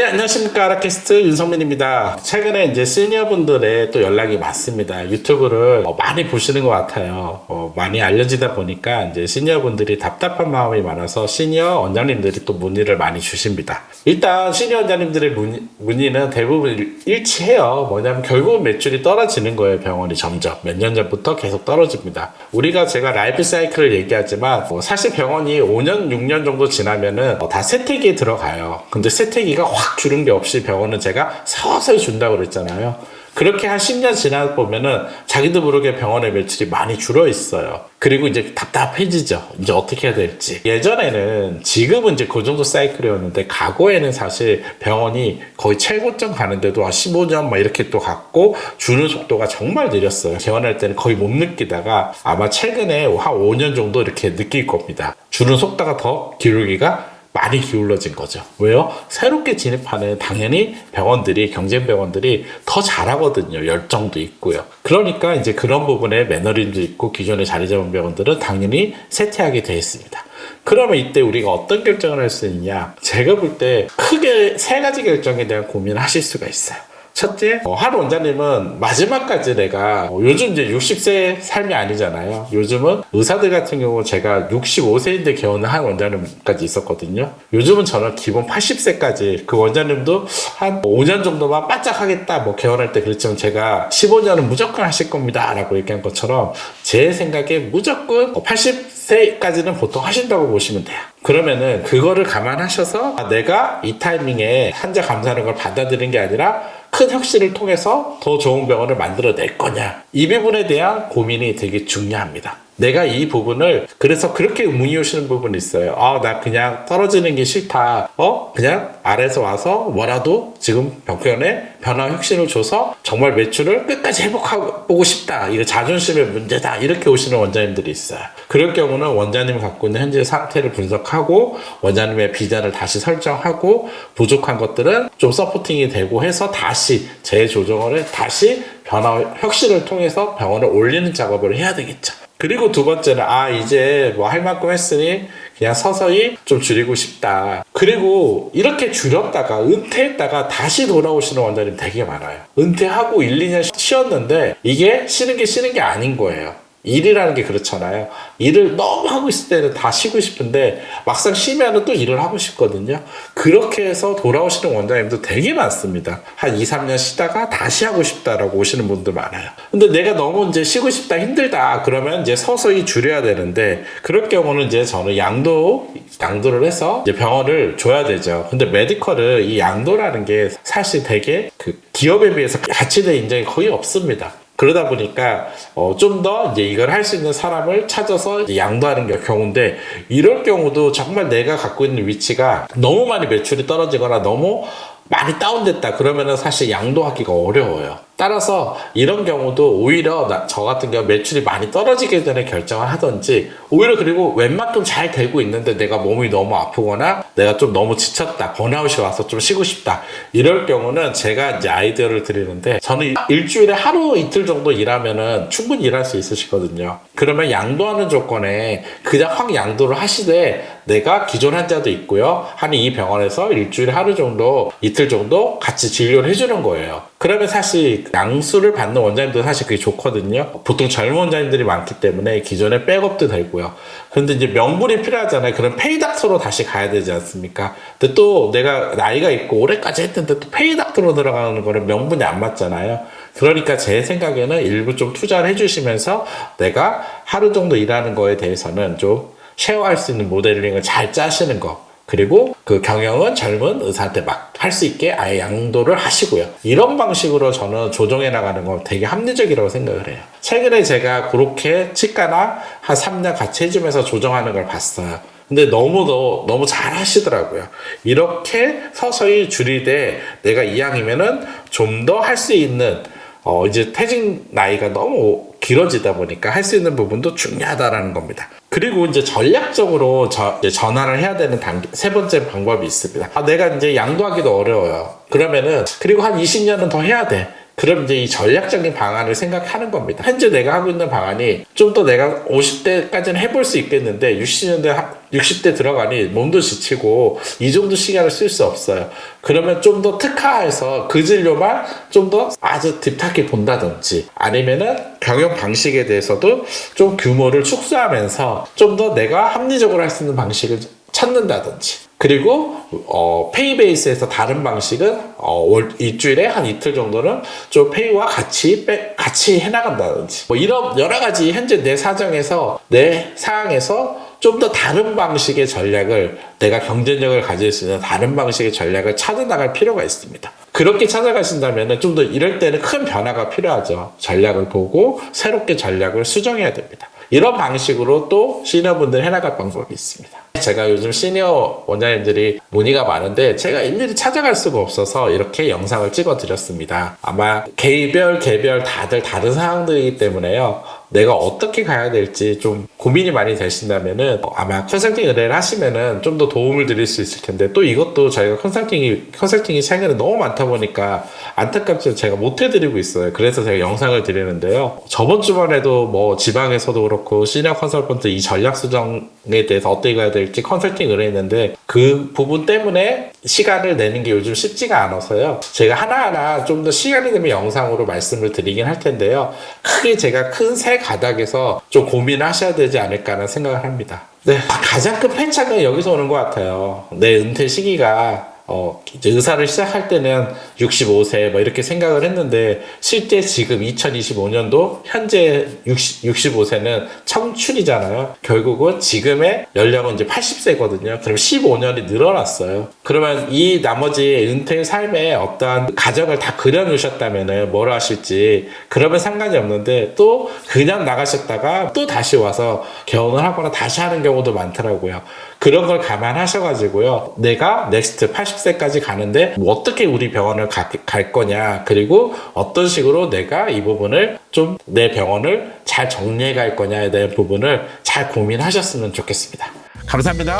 네, 안녕하십니까. 아라캐스트 윤성민입니다. 최근에 이제 시니어분들의 또 연락이 많습니다. 유튜브를 많이 보시는 것 같아요. 많이 알려지다 보니까 이제 시니어분들이 답답한 마음이 많아서 시니어 원장님들이 또 문의를 많이 주십니다. 일단 시니어 원장님들의 문의는 대부분 일치해요. 뭐냐면 결국은 매출이 떨어지는 거예요. 병원이 점점. 몇 년 전부터 계속 떨어집니다. 제가 라이프 사이클을 얘기하지만 사실 병원이 5년, 6년 정도 지나면은 다 세태기에 들어가요. 근데 세태기가 확 주는 게 없이 병원은 제가 서서히 준다고 그랬잖아요. 그렇게 한 10년 지나 보면은 자기도 모르게 병원의 매출이 많이 줄어 있어요. 그리고 이제 답답해지죠. 이제 어떻게 해야 될지. 예전에는, 지금은 이제 그 정도 사이클이었는데, 과거에는 사실 병원이 거의 최고점 가는데도 15년 막 이렇게 또 갔고, 주는 속도가 정말 느렸어요. 개원할 때는 거의 못 느끼다가 아마 최근에 한 5년 정도 이렇게 느낄 겁니다. 주는 속도가 더 기울기가 많이 기울어진 거죠. 왜요? 새롭게 진입하는 당연히 병원들이, 경쟁 병원들이 더 잘하거든요. 열정도 있고요. 그러니까 이제 그런 부분에 매너리즘도 있고 기존에 자리 잡은 병원들은 당연히 쇠퇴하게 되어 있습니다. 그러면 이때 우리가 어떤 결정을 할 수 있냐? 제가 볼 때 크게 세 가지 결정에 대한 고민을 하실 수가 있어요. 첫째, 한 원장님은 마지막까지 내가 요즘 이제 60세 삶이 아니잖아요. 요즘은 의사들 같은 경우 제가 65세인데 개원을 한 원장님까지 있었거든요. 요즘은 저는 기본 80세까지 그 원장님도 한 5년 정도만 바짝 하겠다 개원할 때 그랬지만 제가 15년은 무조건 하실 겁니다 라고 얘기한 것처럼 제 생각에 무조건 80세까지는 보통 하신다고 보시면 돼요. 그러면은 그거를 감안하셔서 내가 이 타이밍에 환자 감사하는 걸 받아들이는 게 아니라 큰 혁신을 통해서 더 좋은 병원을 만들어낼 거냐, 이 부분에 대한 고민이 되게 중요합니다. 내가 이 부분을, 그래서 그렇게 문의 오시는 부분이 있어요. 나 그냥 떨어지는 게 싫다. 그냥 아래에서 와서 뭐라도 지금 병원에 변화 혁신을 줘서 정말 매출을 끝까지 회복해보고 싶다. 이거 자존심의 문제다. 이렇게 오시는 원장님들이 있어요. 그럴 경우는 원장님이 갖고 있는 현재 상태를 분석하고 원장님의 비전을 다시 설정하고 부족한 것들은 좀 서포팅이 되고 해서 다시 재조정을 다시 변화 혁신을 통해서 병원을 올리는 작업을 해야 되겠죠. 그리고 두 번째는 이제 할 만큼 했으니 그냥 서서히 좀 줄이고 싶다. 그리고 이렇게 줄였다가 은퇴했다가 다시 돌아오시는 원장님 되게 많아요. 은퇴하고 1, 2년 쉬었는데 이게 쉬는 게 아닌 거예요. 일이라는 게 그렇잖아요. 일을 너무 하고 있을 때는 다 쉬고 싶은데 막상 쉬면은 또 일을 하고 싶거든요. 그렇게 해서 돌아오시는 원장님도 되게 많습니다. 한 2, 3년 쉬다가 다시 하고 싶다라고 오시는 분들 많아요. 근데 내가 너무 이제 쉬고 싶다, 힘들다 그러면 이제 서서히 줄여야 되는데, 그럴 경우는 이제 저는 양도를 해서 이제 병원을 줘야 되죠. 근데 메디컬은 이 양도라는 게 사실 되게 그 기업에 비해서 가치대 인정이 거의 없습니다. 그러다 보니까 좀 더 이제 이걸 할 수 있는 사람을 찾아서 이제 양도하는 게 경우인데, 이럴 경우도 정말 내가 갖고 있는 위치가 너무 많이 매출이 떨어지거나 너무 많이 다운됐다 그러면은 사실 양도하기가 어려워요. 따라서 이런 경우도 오히려 저 같은 경우 매출이 많이 떨어지기 전에 결정을 하든지, 오히려 그리고 웬만큼 잘 되고 있는데 내가 몸이 너무 아프거나 내가 좀 너무 지쳤다, 번아웃이 와서 좀 쉬고 싶다, 이럴 경우는 제가 이제 아이디어를 드리는데, 저는 일주일에 하루 이틀 정도 일하면은 충분히 일할 수 있으시거든요. 그러면 양도하는 조건에 그냥 확 양도를 하시되, 내가 기존 환자도 있고요, 한 이 병원에서 일주일에 하루 정도, 이틀 정도 같이 진료를 해주는 거예요. 그러면 사실 양수를 받는 원장님도 사실 그게 좋거든요. 보통 젊은 원장님들이 많기 때문에 기존에 백업도 되고요. 그런데 이제 명분이 필요하잖아요. 그럼 페이닥터로 다시 가야 되지 않습니까? 근데 또 내가 나이가 있고 오래까지 했는데 또 페이닥터로 들어가는 거는 명분이 안 맞잖아요. 그러니까 제 생각에는 일부 좀 투자를 해주시면서 내가 하루 정도 일하는 거에 대해서는 좀 쉐어할 수 있는 모델링을 잘 짜시는 거, 그리고 그 경영은 젊은 의사한테 막 할 수 있게 아예 양도를 하시고요. 이런 방식으로 저는 조정해 나가는 건 되게 합리적이라고 생각을 해요. 최근에 제가 그렇게 치과나 한 3년 같이 해주면서 조정하는 걸 봤어요. 근데 너무 잘 하시더라고요. 이렇게 서서히 줄이되 내가 이왕이면은 좀 더 할 수 있는, 이제 퇴직 나이가 너무 길어지다 보니까 할 수 있는 부분도 중요하다라는 겁니다. 그리고 이제 전략적으로 이제 전환을 해야 되는 세 번째 방법이 있습니다. 내가 이제 양도하기도 어려워요. 그러면은, 그리고 한 20년은 더 해야 돼. 그럼 이제 이 전략적인 방안을 생각하는 겁니다. 현재 내가 하고 있는 방안이 좀 더 내가 50대까지는 해볼 수 있겠는데 60대 들어가니 몸도 지치고 이 정도 시간을 쓸 수 없어요. 그러면 좀 더 특화해서 그 진료만 좀 더 아주 딥하게 본다든지 아니면은 경영 방식에 대해서도 좀 규모를 축소하면서 좀 더 내가 합리적으로 할 수 있는 방식을 찾는다든지 그리고 페이 베이스에서 다른 방식은 일주일에 한 이틀 정도는 좀 페이와 같이 해나간다든지 뭐 이런 여러 가지 현재 내 사정에서 내 상황에서 좀 더 다른 방식의 전략을 내가 경쟁력을 가질 수 있는 다른 방식의 전략을 찾아나갈 필요가 있습니다. 그렇게 찾아가신다면 좀 더 이럴 때는 큰 변화가 필요하죠. 전략을 보고 새롭게 전략을 수정해야 됩니다. 이런 방식으로 또 시니어분들 해나갈 방법이 있습니다. 제가 요즘 시니어 원장님들이 문의가 많은데 제가 일일이 찾아갈 수가 없어서 이렇게 영상을 찍어 드렸습니다. 아마 개별 다들 다른 상황들이기 때문에요. 내가 어떻게 가야 될지 좀 고민이 많이 되신다면은 아마 컨설팅 의뢰를 하시면은 좀 더 도움을 드릴 수 있을 텐데 또 이것도 저희가 컨설팅이 최근에 너무 많다 보니까 안타깝지만 제가 못 해드리고 있어요. 그래서 제가 영상을 드리는데요. 저번 주말에도 뭐 지방에서도 그렇고 시니어 컨설턴트 이 전략 수정에 대해서 어떻게 가야 될지 컨설팅 의뢰했는데 그 부분 때문에 시간을 내는 게 요즘 쉽지가 않아서요. 제가 하나하나 좀 더 시간이 되면 영상으로 말씀을 드리긴 할 텐데요. 크게 제가 큰 세 가닥에서 좀 고민하셔야 되지 않을까 하는 생각을 합니다. 네, 가장 큰 팽창은 여기서 오는 것 같아요. 내 은퇴 시기가 이제 의사를 시작할 때는 65세 뭐 이렇게 생각을 했는데 실제 지금 2025년도 현재 65세는 청춘이잖아요. 결국은 지금의 연령은 이제 80세거든요. 그럼 15년이 늘어났어요. 그러면 이 나머지 은퇴 삶에 어떠한 가정을 다 그려놓으셨다면은 뭘 하실지 그러면 상관이 없는데 또 그냥 나가셨다가 또 다시 와서 결혼을 하거나 다시 하는 경우도 많더라고요. 그런 걸 감안하셔가지고요. 내가 넥스트 80세까지 가는데 뭐 어떻게 우리 병원을 갈 거냐 그리고 어떤 식으로 내가 이 부분을 좀 내 병원을 잘 정리해 갈 거냐에 대한 부분을 잘 고민하셨으면 좋겠습니다. 감사합니다.